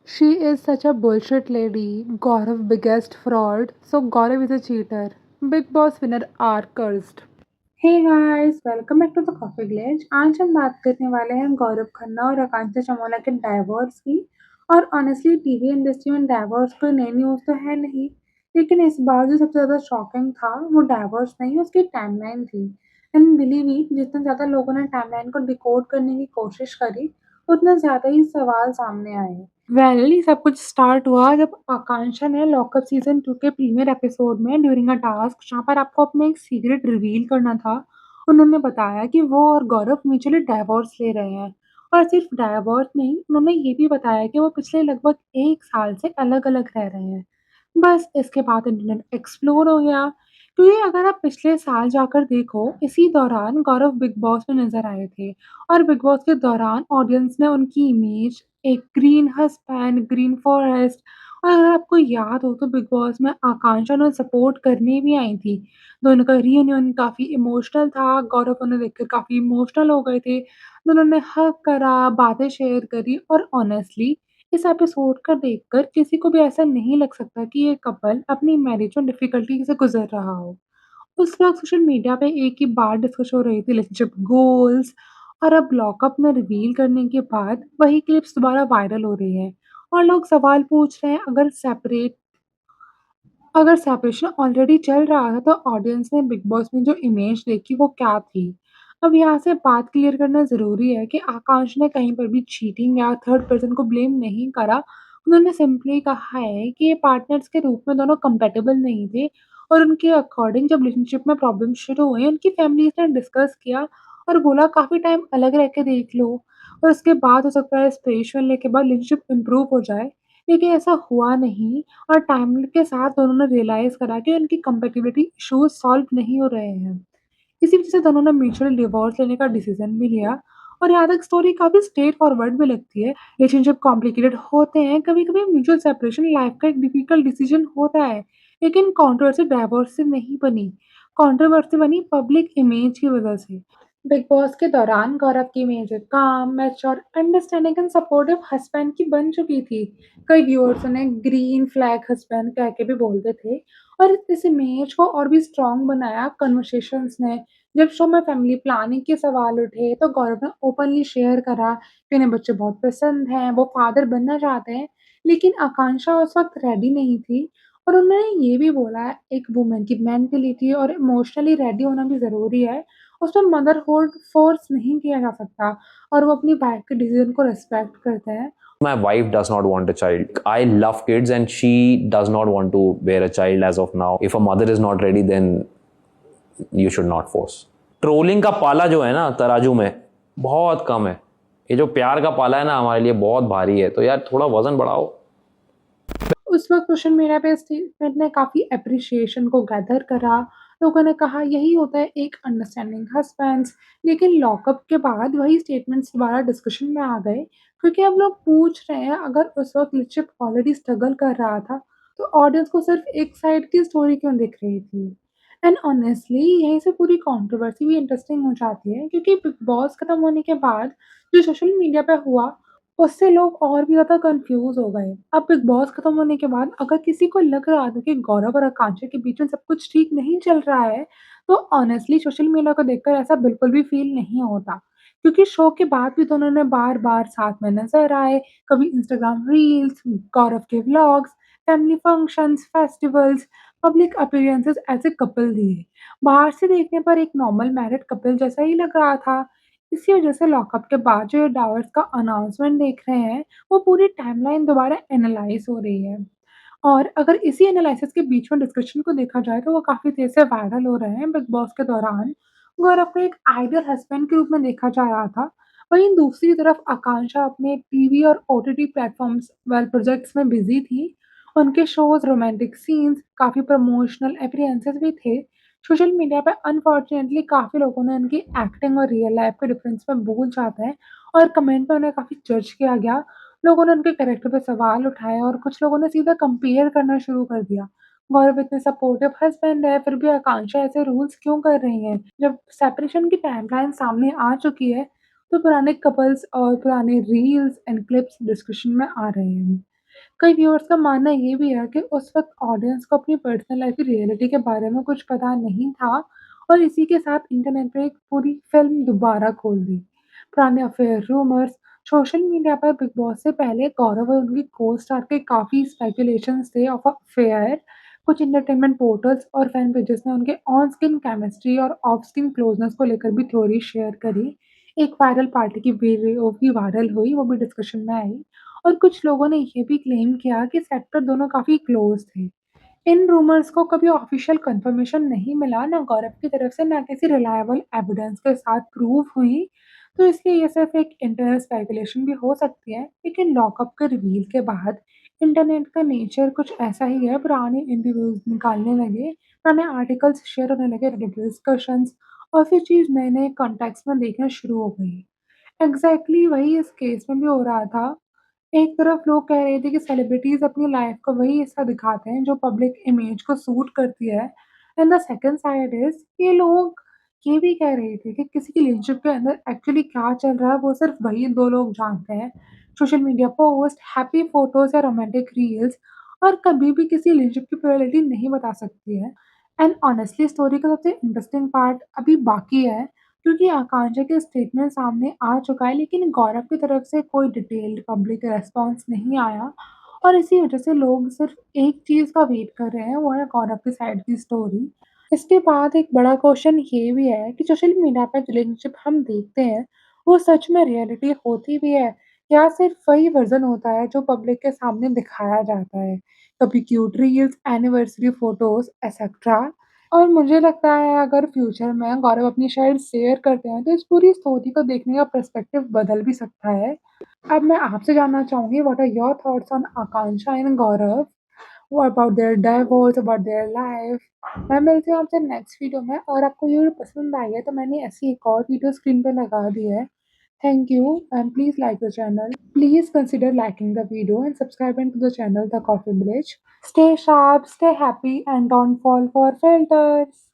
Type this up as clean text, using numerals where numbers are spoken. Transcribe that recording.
She is such a bullshit lady. Gaurav biggest fraud. So Gaurav is a cheater. Big Boss winner are cursed. Hey guys, welcome back to the Coffee Glitch. आज हम बात करने वाले हैं गौरव खन्ना और आकांक्षा चमोला के divorce की। और ऑनेस्टली टीवी इंडस्ट्री में डाइवोर्स कोई नई न्यूज़ तो है नहीं, लेकिन इस बार जो सबसे ज़्यादा शॉकिंग था वो डाइवोर्स नहीं, उसकी टाइमलाइन थी। एंड बिलीव इट, जितने ज़्यादा लोगों ने टाइमलाइन को डिकोड करने की कोशिश करी, उतने ज़्यादा ही सवाल सामने आए। ये सब कुछ स्टार्ट हुआ जब आकांक्षा ने लॉकअप सीजन 2 के प्रीमियर एपिसोड में ड्यूरिंग अ टास्क जहाँ पर आपको अपना एक सीक्रेट रिवील करना था, उन्होंने बताया कि वो और गौरव म्यूचुअली डाइवोर्स ले रहे हैं। और सिर्फ डाइवोर्स नहीं, उन्होंने ये भी बताया कि वो पिछले लगभग 1 साल से अलग-अलग रह रहे हैं। बस इसके बाद इंटरनेट एक्सप्लोर हो गया, क्योंकि अगर आप पिछले साल जाकर देखो, इसी दौरान गौरव बिग बॉस में नज़र आए थे। और बिग बॉस के दौरान ऑडियंस ने उनकी इमेज एक ग्रीन हस्बैंड, ग्रीन फॉरेस्ट, और अगर आपको याद हो तो बिग बॉस में आकांक्षा उन्हें सपोर्ट करने भी आई थी। दोनों का रियूनियन काफ़ी इमोशनल था, गौरव उन्हें देखकर काफ़ी इमोशनल हो गए थे। दोनों ने हग करा, बातें शेयर करी और ऑनेस्टली इस एपिसोड का देखकर किसी को भी ऐसा नहीं लग सकता कि ये कपल अपनी मैरिज में डिफ़िकल्टी से गुज़र रहा हो। उस वक़्त सोशल मीडिया पे एक ही बात डिस्कस हो रही थी, रिलेशनशिप गोल्स। और अब लॉकअप में रिवील करने के बाद वही क्लिप्स दोबारा वायरल हो रही हैं और लोग सवाल पूछ रहे हैं, अगर सेपरेशन ऑलरेडी चल रहा था तो ऑडियंस ने बिग बॉस में जो इमेज देखी वो क्या थी? अब यहाँ से बात क्लियर करना ज़रूरी है कि आकांश ने कहीं पर भी चीटिंग या थर्ड पर्सन को ब्लेम नहीं करा। उन्होंने सिंपली कहा है कि ये पार्टनर्स के रूप में दोनों कंपैटिबल नहीं थे, और उनके अकॉर्डिंग जब रिलेशनशिप में प्रॉब्लम शुरू हुई, उनकी फैमिलीज़ ने डिस्कस किया और बोला काफ़ी टाइम अलग रह के देख लो, और उसके बाद हो सकता है स्पेस मिलने के बाद रिलेशनशिप इम्प्रूव हो जाए। लेकिन ऐसा हुआ नहीं, और टाइम के साथ दोनों ने रियलाइज़ करा कि उनकी कंपैटिबिलिटी इश्यूज़ सॉल्व नहीं हो रहे हैं। इसी वजह से दोनों ने म्यूचुअल डिवोर्स लेने का डिसीज़न भी लिया। और यहाँ तक स्टोरी काफ़ी स्ट्रेट फॉरवर्ड भी लगती है। रिलेशनशिप कॉम्प्लिकेटेड होते हैं, कभी-कभी म्यूचुअल सेपरेशन लाइफ का एक डिफिकल्ट डिसीजन होता है, लेकिन कंट्रोवर्सी डाइवोर्स से नहीं बनी। कंट्रोवर्सी बनी पब्लिक इमेज की वजह से। बिग बॉस के दौरान गौरव की इमेज एक काम, mature, understanding and supportive husband की बन चुकी थी। कई व्यूअर्स उन्हें ग्रीन फ्लैग हस्बैंड कह के भी बोलते थे, और इस इमेज को और भी स्ट्रॉन्ग बनाया कन्वर्सेशंस ने। जब शो में फैमिली प्लानिंग के सवाल उठे तो गौरव ने ओपनली शेयर करा कि उन्हें बच्चे बहुत पसंद हैं, वो फादर बनना चाहते हैं, लेकिन आकांक्षा उस वक्त रेडी नहीं थी। और उन्होंने ये भी बोला, एक वुमन की मेंटलिटी और इमोशनली रेडी होना भी ज़रूरी है। उसमें मदरहुड फ़ोर्स नहीं किया जा सकता, और वो अपनी वाइफ़ के डिसीज़न को रिस्पेक्ट करते हैं। My wife does not want a child. I love kids and she does not want to bear a child as of now. If a mother is not ready, then you should not force. Trolling का पाला जो है ना तराजू में बहुत कम है। ये जो प्यार का पाला है ना हमारे लिए बहुत भारी है, तो यार थोड़ा वजन बढ़ाओ। उस वक़्त सोशल मीडिया पे स्टेटमेंट ने काफ़ी एप्रिसिएशन को गैदर करा। लोगों ने कहा यही होता है एक अंडरस्टैंडिंग हस्बैंड्स। लेकिन लॉकअप के बाद वही स्टेटमेंट्स दोबारा डिस्कशन में आ गए, क्योंकि अब लोग पूछ रहे हैं, अगर उस वक़्त रिलेशनशिप ऑलरेडी स्ट्रगल कर रहा था, तो ऑडियंस को सिर्फ़ एक साइड की स्टोरी क्यों दिख रही थी? एंड ऑनेस्टली यहीं से पूरी कंट्रोवर्सी भी इंटरेस्टिंग हो जाती है, क्योंकि बिग बॉस खत्म होने के बाद जो सोशल मीडिया पे हुआ, उससे लोग और भी ज़्यादा कन्फ्यूज़ हो गए। अब बिग बॉस खत्म होने के बाद अगर किसी को लग रहा था कि गौरव और आकांक्षा के बीच में सब कुछ ठीक नहीं चल रहा है, तो ऑनेस्टली सोशल मीडिया को देखकर ऐसा बिल्कुल भी फ़ील नहीं होता। क्योंकि शो के बाद भी दोनों ने बार-बार साथ में नज़र आए, कभी इंस्टाग्राम रील्स, गौरव के vlogs, family functions, festivals, public appearances as a couple दिए। बाहर से देखने पर एक नॉर्मल मैरिड कपल जैसा ही लग रहा था। इसी वजह से लॉकअप के बाद जो ये डाइवोर्स का अनाउंसमेंट देख रहे हैं, वो पूरी टाइमलाइन दोबारा एनालाइज़ हो रही है। और अगर इसी एनालिसिस के बीच में डिस्कशन को देखा जाए तो वो काफ़ी तेज़ से वायरल हो रहे हैं। बिग बॉस के दौरान गौरव को एक आइडियल हस्बैंड के रूप में देखा जा रहा था। वहीं दूसरी तरफ आकांक्षा अपने टीवी और ओटीटी प्लेटफ़ॉर्म्स प्रोजेक्ट्स में बिज़ी थी। उनके शोज़, रोमांटिक सीन्स, काफ़ी प्रमोशनल अपीयरेंसेस भी थे। सोशल मीडिया पे अनफॉर्चुनेटली काफ़ी लोगों ने उनकी एक्टिंग और रियल लाइफ़ के डिफरेंस में भूल जाते हैं, और कमेंट में उन्हें काफ़ी जज किया गया। लोगों ने उनके कैरेक्टर पे सवाल उठाए और कुछ लोगों ने सीधा कंपेयर करना शुरू कर दिया। गौरव इतने सपोर्टिव हस्बैंड है, फिर भी आकांक्षा ऐसे रूल्स क्यों कर रही हैं? जब सेपरेशन की टाइमलाइन सामने आ चुकी है, तो पुराने कपल्स और पुराने रील्स एंड क्लिप्स डिस्कशन में आ रहे हैं। कई व्यूअर्स का मानना ये भी है कि उस वक़्त ऑडियंस को अपनी पर्सनल लाइफ़ की रियलिटी के बारे में कुछ पता नहीं था और इसी के साथ इंटरनेट पे एक पूरी फ़िल्म दोबारा खोल दी। पुराने अफ़ेयर रूमर्स, सोशल मीडिया पर बिग बॉस से पहले गौरव और उनकी को-स्टार के काफ़ी स्पेकुलेशंस थे ऑफ अफ़ेयर। कुछ एंटरटेनमेंट पोर्टल्स और फैन पेजेस ने उनके ऑन स्क्रीन केमिस्ट्री और ऑफ स्क्रीन क्लोज़नेस को लेकर भी थ्योरी शेयर करी। एक वायरल पार्टी की वीडियो भी वायरल हुई, वो भी डिस्कशन में आई। और कुछ लोगों ने ये भी क्लेम किया कि सेट पर दोनों काफ़ी क्लोज़ थे। इन रूमर्स को कभी ऑफिशियल कंफर्मेशन नहीं मिला, ना गौरव की तरफ से, ना किसी रिलायबल एविडेंस के साथ प्रूव हुई, तो इसलिए ये सिर्फ एक इंटरनल स्पेकुलेशन भी हो सकती है। लेकिन लॉकअप के रिवील के बाद इंटरनेट का नेचर कुछ ऐसा ही है, पुराने इंटरव्यूज़ निकालने लगे, पुराने आर्टिकल्स शेयर होने लगे, रेडिट डिस्कशंस और फिर चीज़ नए-नए कॉन्टेक्स्ट में देखना शुरू हो गई। एग्ज़ैक्टली वही इस केस में भी हो रहा था। एक तरफ लोग कह रहे थे कि सेलिब्रिटीज़ अपनी लाइफ़ का वही हिस्सा दिखाते हैं जो पब्लिक इमेज को सूट करती है and the second side is ये लोग ये भी कह रहे थे कि किसी की रिलेशनशिप के अंदर एक्चुअली क्या चल रहा है वो सिर्फ़ वही 2 लोग जानते हैं। Social media post, happy photos या रोमांटिक रील्स और कभी भी किसी रिलेशनशिप की प्योरिटी नहीं बता सकती है। एंड ऑनेस्टली स्टोरी का सबसे इंटरेस्टिंग पार्ट अभी बाकी है क्योंकि आकांक्षा के स्टेटमेंट सामने आ चुका है, लेकिन गौरव की तरफ से कोई डिटेल्ड पब्लिक रिस्पॉन्स नहीं आया और इसी वजह से लोग सिर्फ एक चीज़ का वेट कर रहे हैं, वो है गौरव की साइड की स्टोरी। इसके बाद एक बड़ा क्वेश्चन ये भी है कि सोशल मीडिया पे रिलेशनशिप हम देखते हैं, वो सच में रियलिटी होती भी है या सिर्फ वही वर्ज़न होता है जो पब्लिक के सामने दिखाया जाता है? कभी cute reels, anniversary photos etcetera. और मुझे लगता है अगर फ्यूचर में गौरव अपनी शायद शेयर करते हैं, तो इस पूरी स्टोरी को देखने का पर्सपेक्टिव बदल भी सकता है। अब मैं आपसे जानना चाहूँगी what are your thoughts on Akanksha and Gaurav? What about their divorce, about their life? मैं मिलती हूँ आपसे नेक्स्ट वीडियो में और आपको ये वीडियो पसंद आई है तो मैंने ऐसी एक और वीडियो स्क्रीन पे लगा दी है। Thank you and please like the channel. Please consider liking the video and subscribing to the channel The Coffee Village. Stay sharp, stay happy and don't fall for filters.